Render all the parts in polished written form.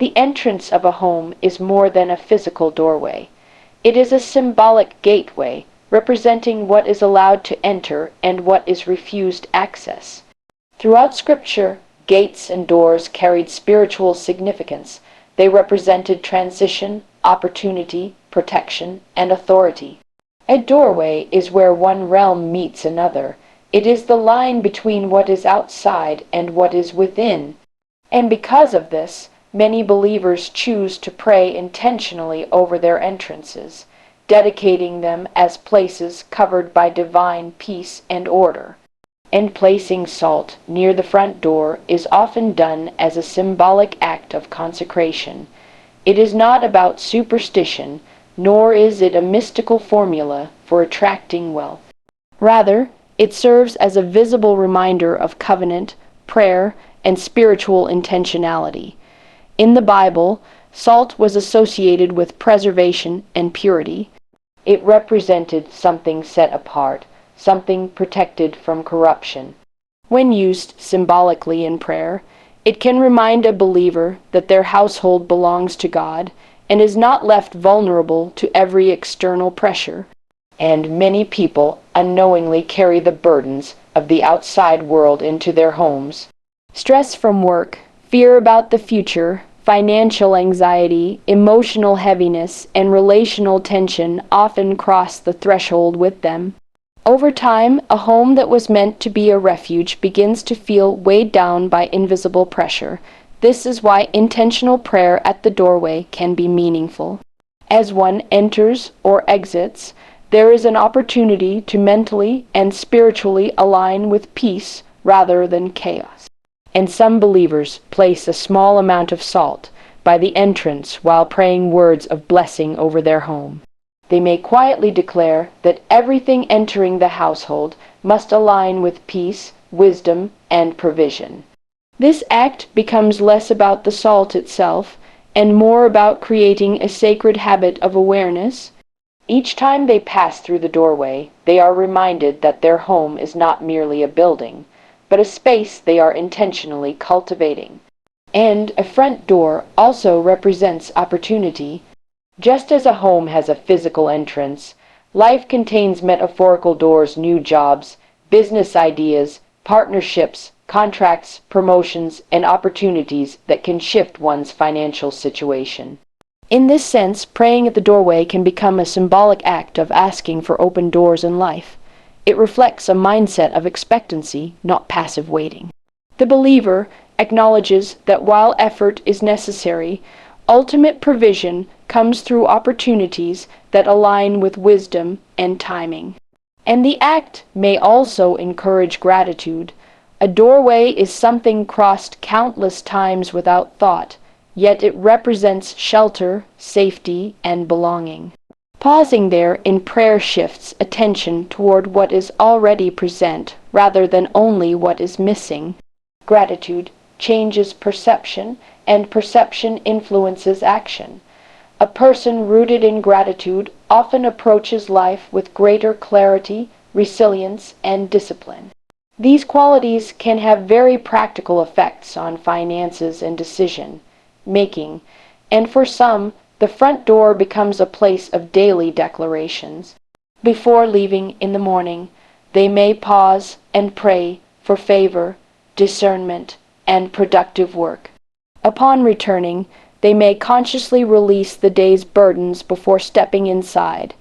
The entrance of a home is more than a physical doorway. It is a symbolic gateway, representing what is allowed to enter and what is refused access. Throughout Scripture, gates and doors carried spiritual significance. They represented transition, opportunity, protection, and authority. A doorway is where one realm meets another. It is the line between what is outside and what is within. And because of this, many believers choose to pray intentionally over their entrances, dedicating them as places covered by divine peace and order. And placing salt near the front door is often done as a symbolic act of consecration. It is not about superstition, nor is it a mystical formula for attracting wealth. Rather, it serves as a visible reminder of covenant, prayer, and spiritual intentionality. In the Bible, salt was associated with preservation and purity. It represented something set apart, something protected from corruption. When used symbolically in prayer, it can remind a believer that their household belongs to God and is not left vulnerable to every external pressure. And many people unknowingly carry the burdens of the outside world into their homes. Stress from work, fear about the future, financial anxiety, emotional heaviness, and relational tension often cross the threshold with them. Over time, a home that was meant to be a refuge begins to feel weighed down by invisible pressure. This is why intentional prayer at the doorway can be meaningful. As one enters or exits, there is an opportunity to mentally and spiritually align with peace rather than chaos. And some believers place a small amount of salt by the entrance while praying words of blessing over their home. They may quietly declare that everything entering the household must align with peace, wisdom, and provision. This act becomes less about the salt itself and more about creating a sacred habit of awareness. Each time they pass through the doorway, they are reminded that their home is not merely a building, but a space they are intentionally cultivating. And a front door also represents opportunity. Just as a home has a physical entrance, life contains metaphorical doors, new jobs, business ideas, partnerships, contracts, promotions, and opportunities that can shift one's financial situation. In this sense, praying at the doorway can become a symbolic act of asking for open doors in life. It reflects a mindset of expectancy, not passive waiting. The believer acknowledges that while effort is necessary, ultimate provision comes through opportunities that align with wisdom and timing. And the act may also encourage gratitude. A doorway is something crossed countless times without thought, yet it represents shelter, safety, and belonging. Pausing there in prayer shifts attention toward what is already present rather than only what is missing. Gratitude changes perception, and perception influences action. A person rooted in gratitude often approaches life with greater clarity, resilience, and discipline. These qualities can have very practical effects on finances and decision-making, and for some, the front door becomes a place of daily declarations. Before leaving in the morning, they may pause and pray for favor, discernment, and productive work. Upon returning, they may consciously release the day's burdens before stepping inside.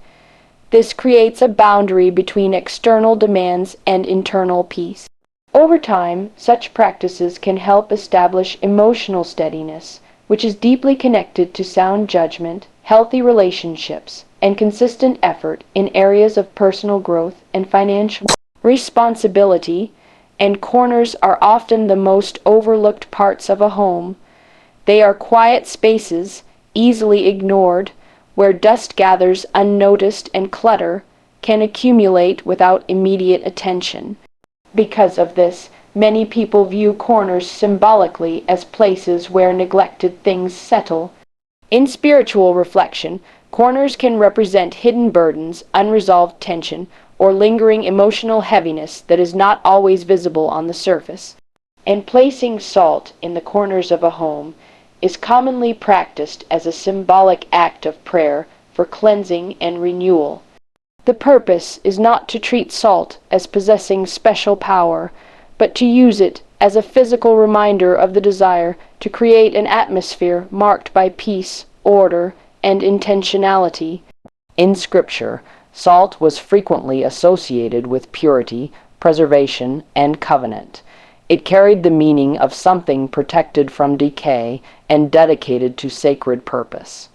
This creates a boundary between external demands and internal peace. Over time, such practices can help establish emotional steadiness, which is deeply connected to sound judgment, healthy relationships, and consistent effort in areas of personal growth and financial responsibility, and corners are often the most overlooked parts of a home. They are quiet spaces, easily ignored, where dust gathers unnoticed and clutter can accumulate without immediate attention. Because of this, many people view corners symbolically as places where neglected things settle. In spiritual reflection, corners can represent hidden burdens, unresolved tension, or lingering emotional heaviness that is not always visible on the surface. And placing salt in the corners of a home is commonly practiced as a symbolic act of prayer for cleansing and renewal. The purpose is not to treat salt as possessing special power, but to use it as a physical reminder of the desire to create an atmosphere marked by peace, order, and intentionality. In Scripture, salt was frequently associated with purity, preservation, and covenant. It carried the meaning of something protected from decay and dedicated to sacred purpose.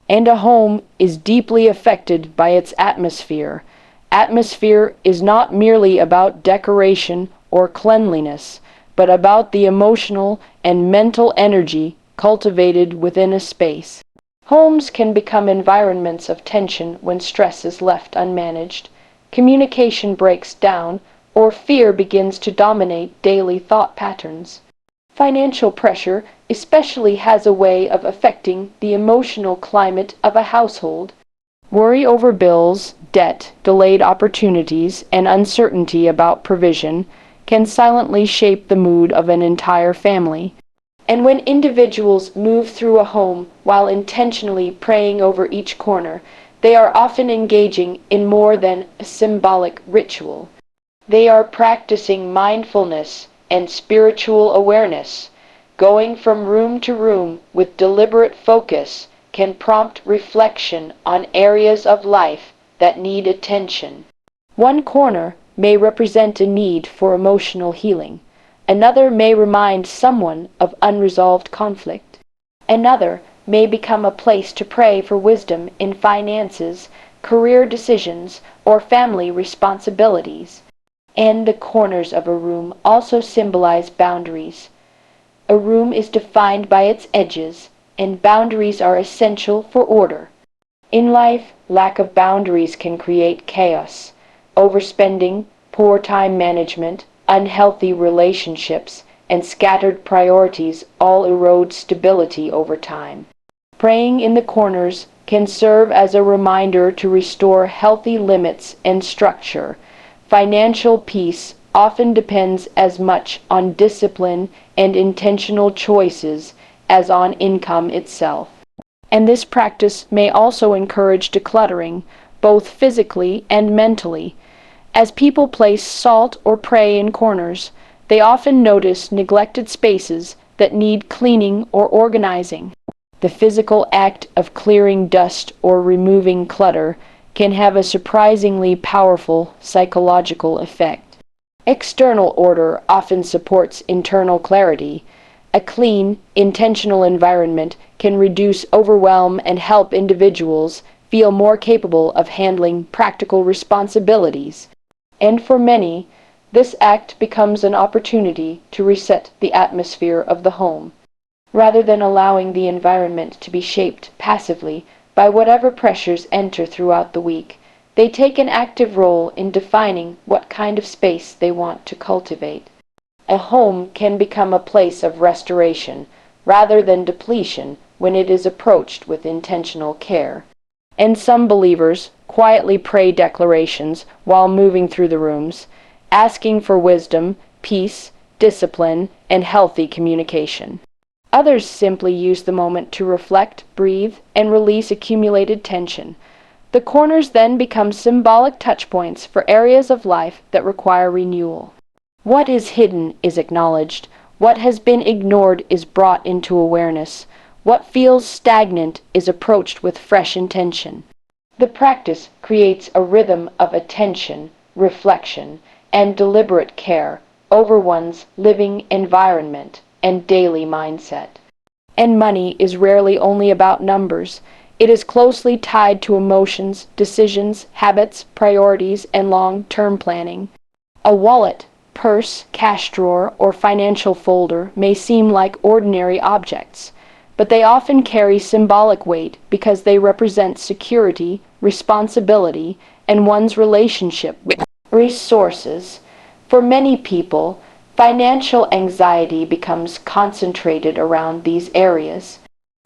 And a home is deeply affected by its atmosphere. Atmosphere is not merely about decoration or cleanliness, but about the emotional and mental energy cultivated within a space. Homes can become environments of tension when stress is left unmanaged, communication breaks down, or fear begins to dominate daily thought patterns. Financial pressure especially has a way of affecting the emotional climate of a household. Worry over bills, debt, delayed opportunities, and uncertainty about provision can silently shape the mood of an entire family. And when individuals move through a home while intentionally praying over each corner, they are often engaging in more than a symbolic ritual. They are practicing mindfulness and spiritual awareness. Going from room to room with deliberate focus can prompt reflection on areas of life that need attention. One corner may represent a need for emotional healing. Another may remind someone of unresolved conflict. Another may become a place to pray for wisdom in finances, career decisions, or family responsibilities. And the corners of a room also symbolize boundaries. A room is defined by its edges, and boundaries are essential for order. In life, lack of boundaries can create chaos. Overspending, poor time management, unhealthy relationships, and scattered priorities all erode stability over time. Praying in the corners can serve as a reminder to restore healthy limits and structure. Financial peace often depends as much on discipline and intentional choices as on income itself. And this practice may also encourage decluttering, both physically and mentally. As people place salt or pray in corners, they often notice neglected spaces that need cleaning or organizing. The physical act of clearing dust or removing clutter can have a surprisingly powerful psychological effect. External order often supports internal clarity. A clean, intentional environment can reduce overwhelm and help individuals feel more capable of handling practical responsibilities. And for many, this act becomes an opportunity to reset the atmosphere of the home. Rather than allowing the environment to be shaped passively by whatever pressures enter throughout the week, they take an active role in defining what kind of space they want to cultivate. A home can become a place of restoration rather than depletion when it is approached with intentional care. And some believers quietly pray declarations while moving through the rooms, asking for wisdom, peace, discipline, and healthy communication. Others simply use the moment to reflect, breathe, and release accumulated tension. The corners then become symbolic touchpoints for areas of life that require renewal. What is hidden is acknowledged. What has been ignored is brought into awareness. What feels stagnant is approached with fresh intention. The practice creates a rhythm of attention, reflection, and deliberate care over one's living environment and daily mindset. And money is rarely only about numbers. It is closely tied to emotions, decisions, habits, priorities, and long-term planning. A wallet, purse, cash drawer, or financial folder may seem like ordinary objects, but they often carry symbolic weight because they represent security, responsibility, and one's relationship with resources. For many people, financial anxiety becomes concentrated around these areas.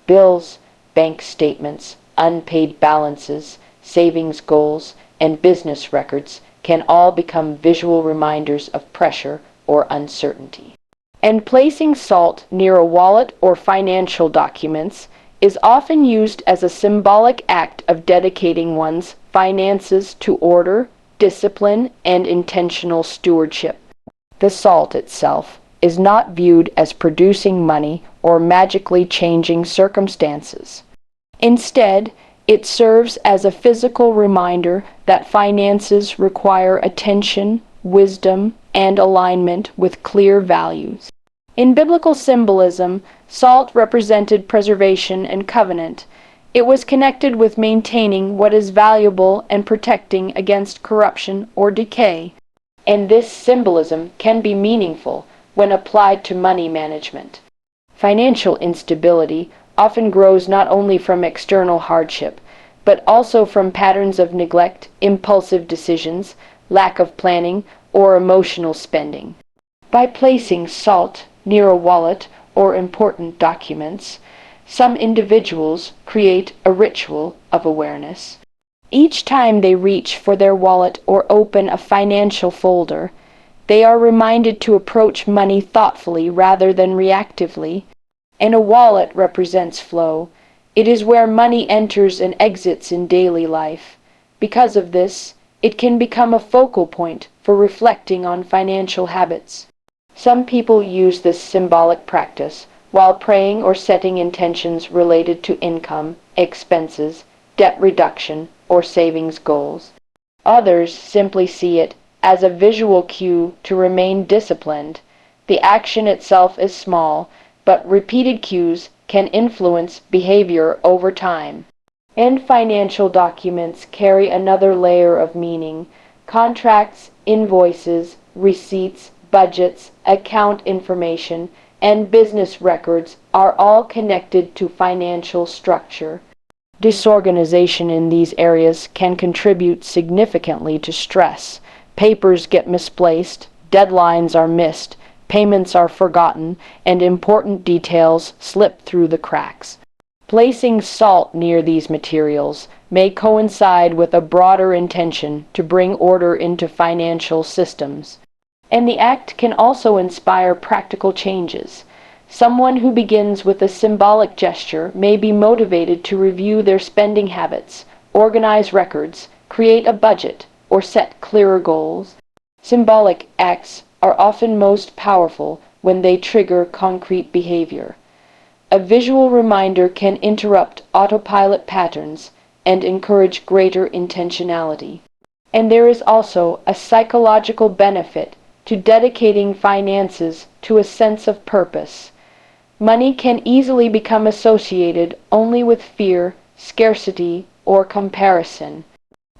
Bills, bank statements, unpaid balances, savings goals, and business records can all become visual reminders of pressure or uncertainty. And placing salt near a wallet or financial documents is often used as a symbolic act of dedicating one's finances to order, discipline, and intentional stewardship. The salt itself is not viewed as producing money or magically changing circumstances. Instead, it serves as a physical reminder that finances require attention, wisdom, and alignment with clear values. In biblical symbolism, salt represented preservation and covenant. It was connected with maintaining what is valuable and protecting against corruption or decay. And this symbolism can be meaningful when applied to money management. Financial instability often grows not only from external hardship, but also from patterns of neglect, impulsive decisions, lack of planning, or emotional spending. By placing salt near a wallet or important documents, some individuals create a ritual of awareness. Each time they reach for their wallet or open a financial folder, they are reminded to approach money thoughtfully rather than reactively. And a wallet represents flow. It is where money enters and exits in daily life. Because of this, it can become a focal point for reflecting on financial habits. Some people use this symbolic practice while praying or setting intentions related to income, expenses, debt reduction, or savings goals. Others simply see it as a visual cue to remain disciplined. The action itself is small, but repeated cues can influence behavior over time. And financial documents carry another layer of meaning. Contracts, invoices, receipts, budgets, account information, and business records are all connected to financial structure. Disorganization in these areas can contribute significantly to stress. Papers get misplaced, deadlines are missed, payments are forgotten, and important details slip through the cracks. Placing salt near these materials may coincide with a broader intention to bring order into financial systems. And the act can also inspire practical changes. Someone who begins with a symbolic gesture may be motivated to review their spending habits, organize records, create a budget, or set clearer goals. Symbolic acts are often most powerful when they trigger concrete behavior. A visual reminder can interrupt autopilot patterns and encourage greater intentionality. And there is also a psychological benefit to dedicating finances to a sense of purpose. Money can easily become associated only with fear, scarcity, or comparison.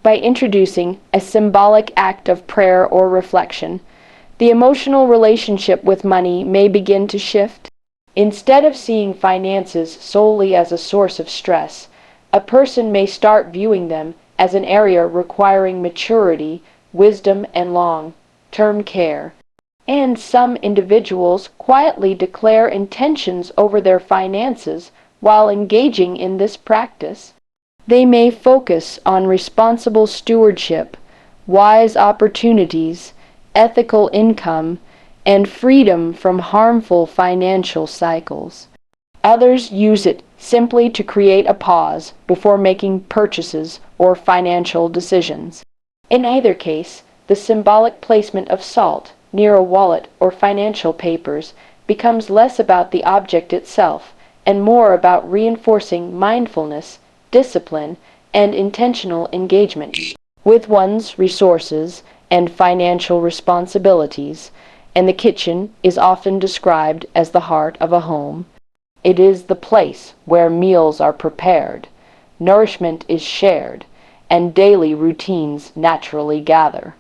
By introducing a symbolic act of prayer or reflection, the emotional relationship with money may begin to shift. Instead of seeing finances solely as a source of stress, a person may start viewing them as an area requiring maturity, wisdom, and long-term care. And some individuals quietly declare intentions over their finances while engaging in this practice. They may focus on responsible stewardship, wise opportunities, ethical income, and freedom from harmful financial cycles. Others use it simply to create a pause before making purchases or financial decisions. In either case, the symbolic placement of salt near a wallet or financial papers becomes less about the object itself and more about reinforcing mindfulness, discipline, and intentional engagement with one's resources and financial responsibilities. And the kitchen is often described as the heart of a home. It is the place where meals are prepared, nourishment is shared, and daily routines naturally gather.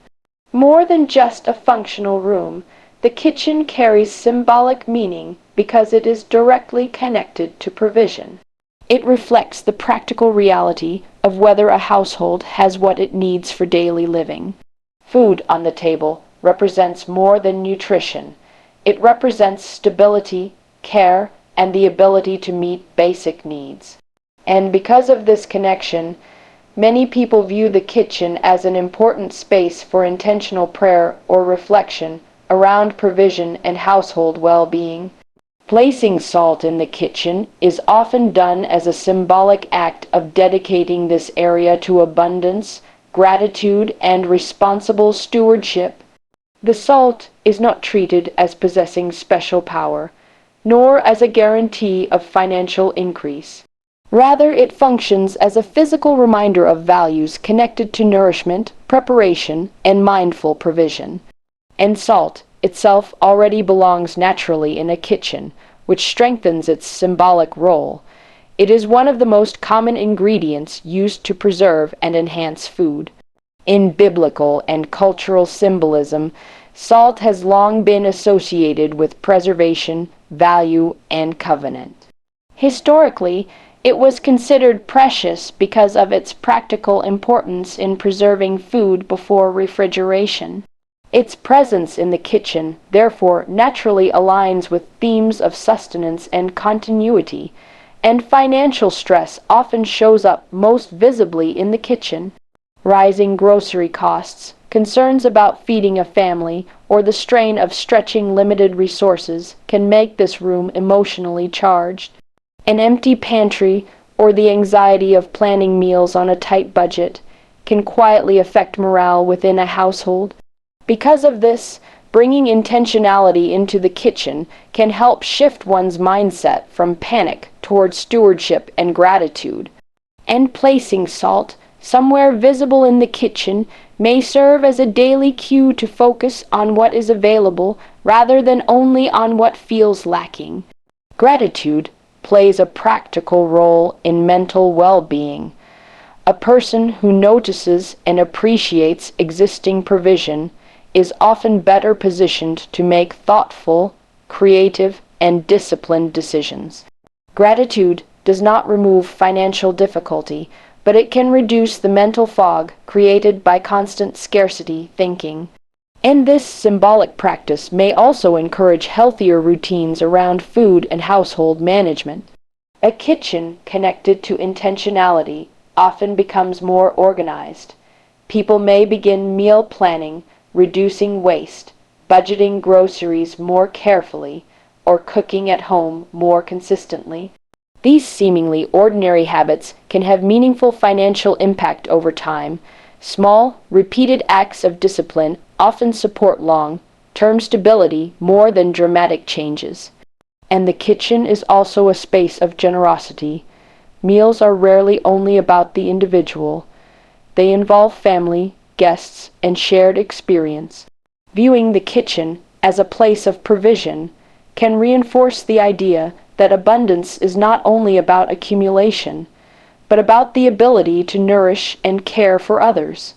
More than just a functional room, the kitchen carries symbolic meaning because it is directly connected to provision. It reflects the practical reality of whether a household has what it needs for daily living. Food on the table represents more than nutrition. It represents stability, care, and the ability to meet basic needs. And because of this connection, many people view the kitchen as an important space for intentional prayer or reflection around provision and household well-being. Placing salt in the kitchen is often done as a symbolic act of dedicating this area to abundance, gratitude, and responsible stewardship. The salt is not treated as possessing special power, nor as a guarantee of financial increase. Rather, it functions as a physical reminder of values connected to nourishment, preparation, and mindful provision. And salt itself already belongs naturally in a kitchen, which strengthens its symbolic role. It is one of the most common ingredients used to preserve and enhance food. In biblical and cultural symbolism, salt has long been associated with preservation, value, and covenant. Historically, it was considered precious because of its practical importance in preserving food before refrigeration. Its presence in the kitchen, therefore, naturally aligns with themes of sustenance and continuity, and financial stress often shows up most visibly in the kitchen. Rising grocery costs, concerns about feeding a family, or the strain of stretching limited resources can make this room emotionally charged. An empty pantry, or the anxiety of planning meals on a tight budget, can quietly affect morale within a household. Because of this, bringing intentionality into the kitchen can help shift one's mindset from panic towards stewardship and gratitude. And placing salt somewhere visible in the kitchen may serve as a daily cue to focus on what is available rather than only on what feels lacking. Gratitude plays a practical role in mental well-being. A person who notices and appreciates existing provision is often better positioned to make thoughtful, creative, and disciplined decisions. Gratitude does not remove financial difficulty, but it can reduce the mental fog created by constant scarcity thinking. And this symbolic practice may also encourage healthier routines around food and household management. A kitchen connected to intentionality often becomes more organized. People may begin meal planning, reducing waste, budgeting groceries more carefully, or cooking at home more consistently. These seemingly ordinary habits can have meaningful financial impact over time. Small, repeated acts of discipline often support long-term stability more than dramatic changes. And the kitchen is also a space of generosity. Meals are rarely only about the individual. They involve family, guests, and shared experience. Viewing the kitchen as a place of provision can reinforce the idea that abundance is not only about accumulation, but about the ability to nourish and care for others.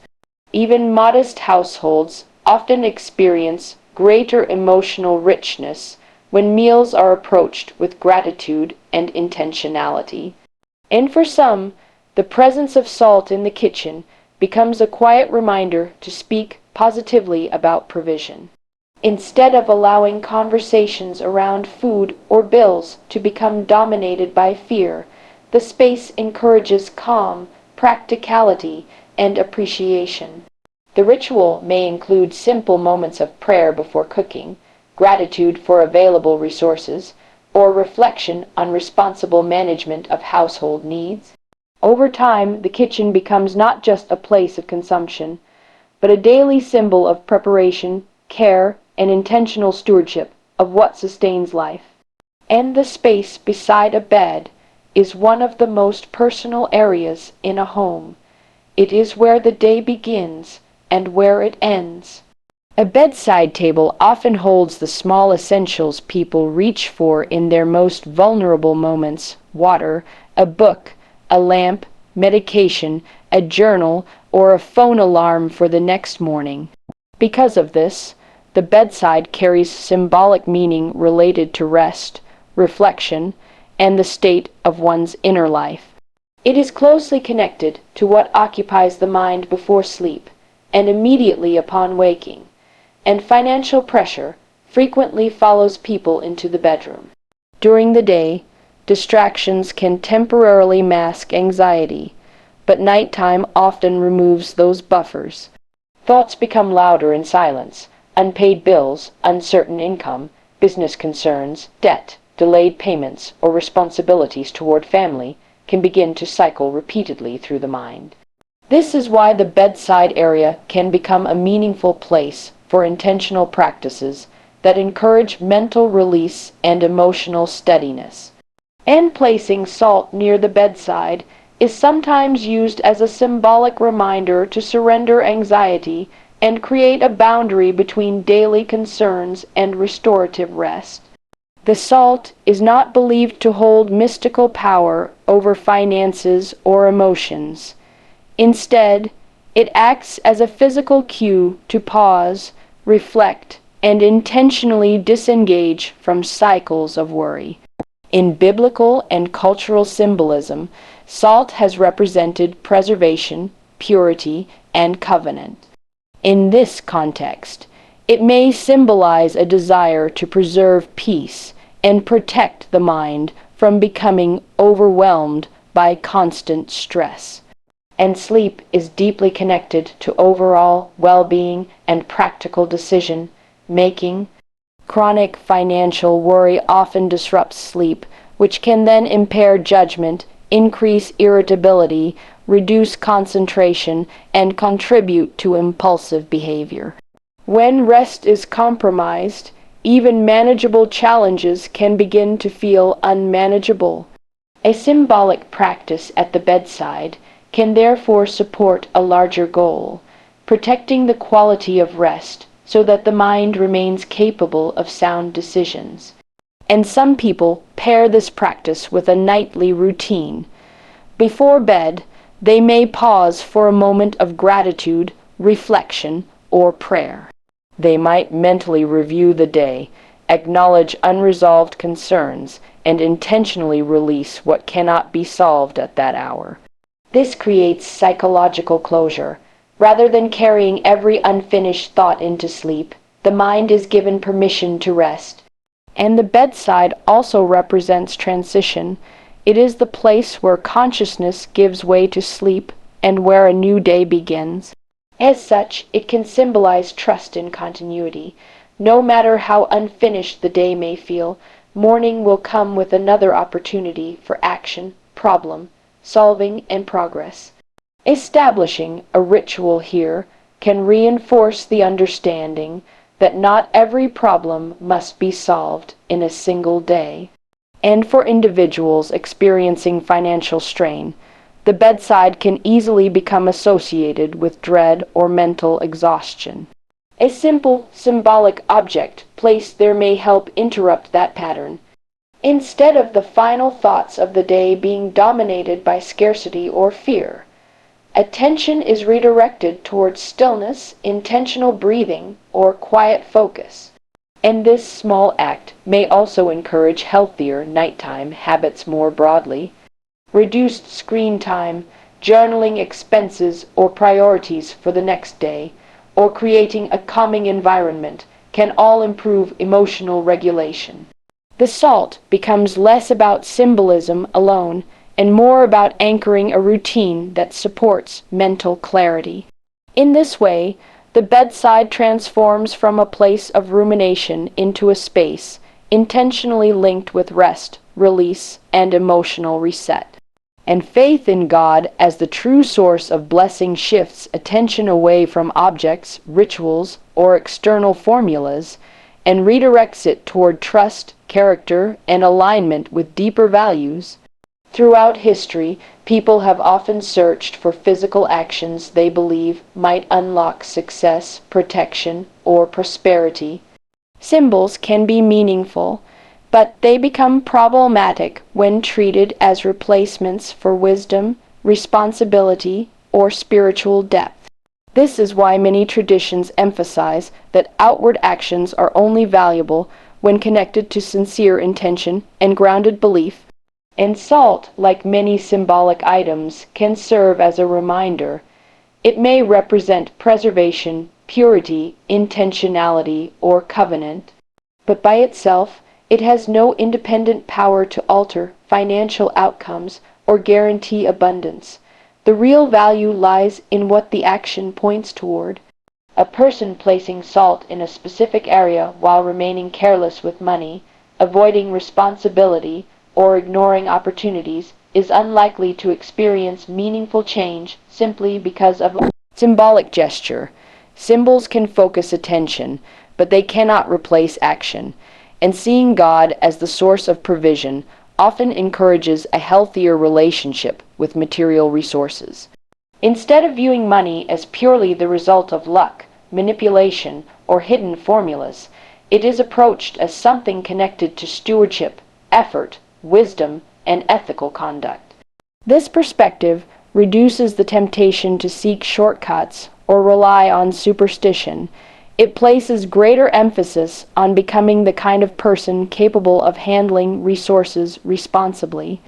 Even modest households often experience greater emotional richness when meals are approached with gratitude and intentionality. And for some, the presence of salt in the kitchen becomes a quiet reminder to speak positively about provision. Instead of allowing conversations around food or bills to become dominated by fear, the space encourages calm, practicality, and appreciation. The ritual may include simple moments of prayer before cooking, gratitude for available resources, or reflection on responsible management of household needs. Over time, the kitchen becomes not just a place of consumption, but a daily symbol of preparation, care, and intentional stewardship of what sustains life. And the space beside a bed is one of the most personal areas in a home. It is where the day begins and where it ends. A bedside table often holds the small essentials people reach for in their most vulnerable moments: water, a book, a lamp, medication, a journal, or a phone alarm for the next morning. Because of this, the bedside carries symbolic meaning related to rest, reflection, and the state of one's inner life. It is closely connected to what occupies the mind before sleep and immediately upon waking, and financial pressure frequently follows people into the bedroom. During the day, distractions can temporarily mask anxiety, but nighttime often removes those buffers. Thoughts become louder in silence, unpaid bills, uncertain income, business concerns, debt, delayed payments, or responsibilities toward family can begin to cycle repeatedly through the mind. This is why the bedside area can become a meaningful place for intentional practices that encourage mental release and emotional steadiness. And placing salt near the bedside is sometimes used as a symbolic reminder to surrender anxiety and create a boundary between daily concerns and restorative rest. The salt is not believed to hold mystical power over finances or emotions. Instead, it acts as a physical cue to pause, reflect, and intentionally disengage from cycles of worry. In biblical and cultural symbolism, salt has represented preservation, purity, and covenant. In this context, it may symbolize a desire to preserve peace and protect the mind from becoming overwhelmed by constant stress. And sleep is deeply connected to overall well-being and practical decision making. Chronic financial worry often disrupts sleep, which can then impair judgment, increase irritability, reduce concentration, and contribute to impulsive behavior. When rest is compromised, even manageable challenges can begin to feel unmanageable. A symbolic practice at the bedside can therefore support a larger goal, protecting the quality of rest so that the mind remains capable of sound decisions. And some people pair this practice with a nightly routine. Before bed, they may pause for a moment of gratitude, reflection, or prayer. They might mentally review the day, acknowledge unresolved concerns, and intentionally release what cannot be solved at that hour. This creates psychological closure. Rather than carrying every unfinished thought into sleep, the mind is given permission to rest. And the bedside also represents transition. It is the place where consciousness gives way to sleep and where a new day begins. As such, it can symbolize trust in continuity. No matter how unfinished the day may feel, morning will come with another opportunity for action, problem solving, and progress. Establishing a ritual here can reinforce the understanding that not every problem must be solved in a single day. And for individuals experiencing financial strain, the bedside can easily become associated with dread or mental exhaustion. A simple symbolic object placed there may help interrupt that pattern. Instead of the final thoughts of the day being dominated by scarcity or fear, attention is redirected towards stillness, intentional breathing, or quiet focus. And this small act may also encourage healthier nighttime habits more broadly. Reduced screen time, journaling expenses or priorities for the next day, or creating a calming environment can all improve emotional regulation. The salt becomes less about symbolism alone and more about anchoring a routine that supports mental clarity. In this way, the bedside transforms from a place of rumination into a space intentionally linked with rest, release, and emotional reset. And faith in God as the true source of blessing shifts attention away from objects, rituals, or external formulas, and redirects it toward trust, character, and alignment with deeper values. Throughout history, people have often searched for physical actions they believe might unlock success, protection, or prosperity. Symbols can be meaningful, but they become problematic when treated as replacements for wisdom, responsibility, or spiritual depth. This is why many traditions emphasize that outward actions are only valuable when connected to sincere intention and grounded belief. And salt, like many symbolic items, can serve as a reminder. It may represent preservation, purity, intentionality, or covenant, but by itself, it has no independent power to alter financial outcomes or guarantee abundance. The real value lies in what the action points toward. A person placing salt in a specific area while remaining careless with money, avoiding responsibility, or ignoring opportunities is unlikely to experience meaningful change simply because of symbolic gesture. Symbols can focus attention, but they cannot replace action, and seeing God as the source of provision often encourages a healthier relationship with material resources. Instead of viewing money as purely the result of luck, manipulation, or hidden formulas, it is approached as something connected to stewardship, effort, wisdom, and ethical conduct. This perspective reduces the temptation to seek shortcuts or rely on superstition. It places greater emphasis on becoming the kind of person capable of handling resources responsibly.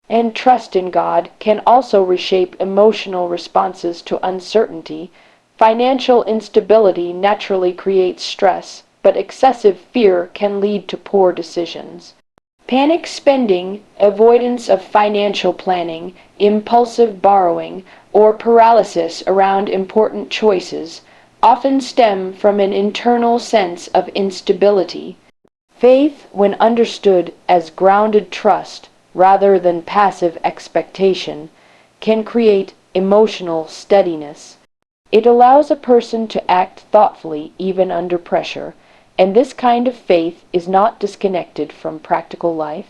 And trust in God can also reshape emotional responses to uncertainty. Financial instability naturally creates stress, but excessive fear can lead to poor decisions. Panic spending, avoidance of financial planning, impulsive borrowing, or paralysis around important choices often stem from an internal sense of instability. Faith, when understood as grounded trust rather than passive expectation, can create emotional steadiness. It allows a person to act thoughtfully even under pressure, and this kind of faith is not disconnected from practical life.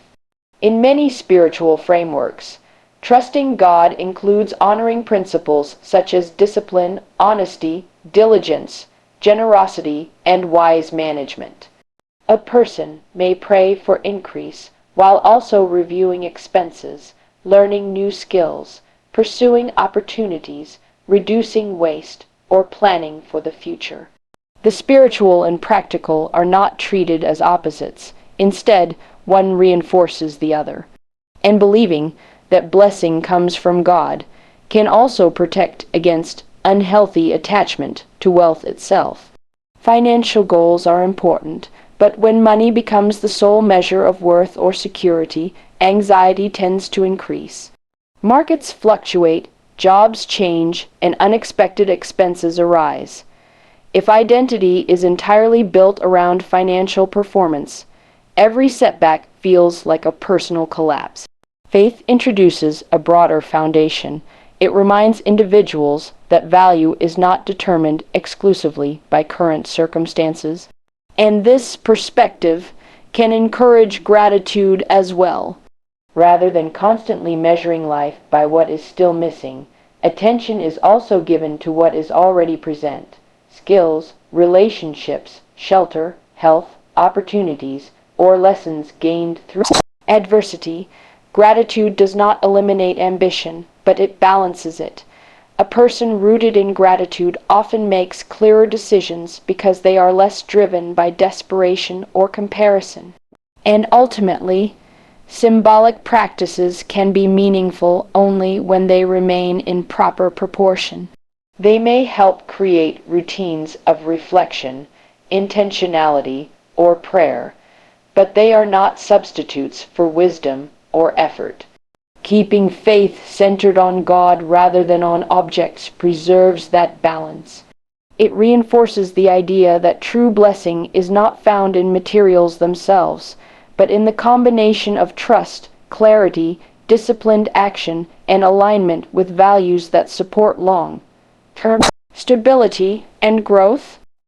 In many spiritual frameworks, trusting God includes honoring principles such as discipline, honesty, diligence, generosity, and wise management. A person may pray for increase while also reviewing expenses, learning new skills, pursuing opportunities, reducing waste, or planning for the future. The spiritual and practical are not treated as opposites. Instead, one reinforces the other. And believing that blessing comes from God can also protect against unhealthy attachment to wealth itself. Financial goals are important, but when money becomes the sole measure of worth or security, anxiety tends to increase. Markets fluctuate, jobs change, and unexpected expenses arise. If identity is entirely built around financial performance, every setback feels like a personal collapse. Faith introduces a broader foundation. It reminds individuals that value is not determined exclusively by current circumstances, and this perspective can encourage gratitude as well. Rather than constantly measuring life by what is still missing, attention is also given to what is already present. Skills, relationships, shelter, health, opportunities, or lessons gained through adversity. Gratitude does not eliminate ambition, but it balances it. A person rooted in gratitude often makes clearer decisions because they are less driven by desperation or comparison. And ultimately, symbolic practices can be meaningful only when they remain in proper proportion. They may help create routines of reflection, intentionality, or prayer, but they are not substitutes for wisdom or effort. Keeping faith centered on God rather than on objects preserves that balance. It reinforces the idea that true blessing is not found in materials themselves, but in the combination of trust, clarity, disciplined action, and alignment with values that support long-term stability and growth.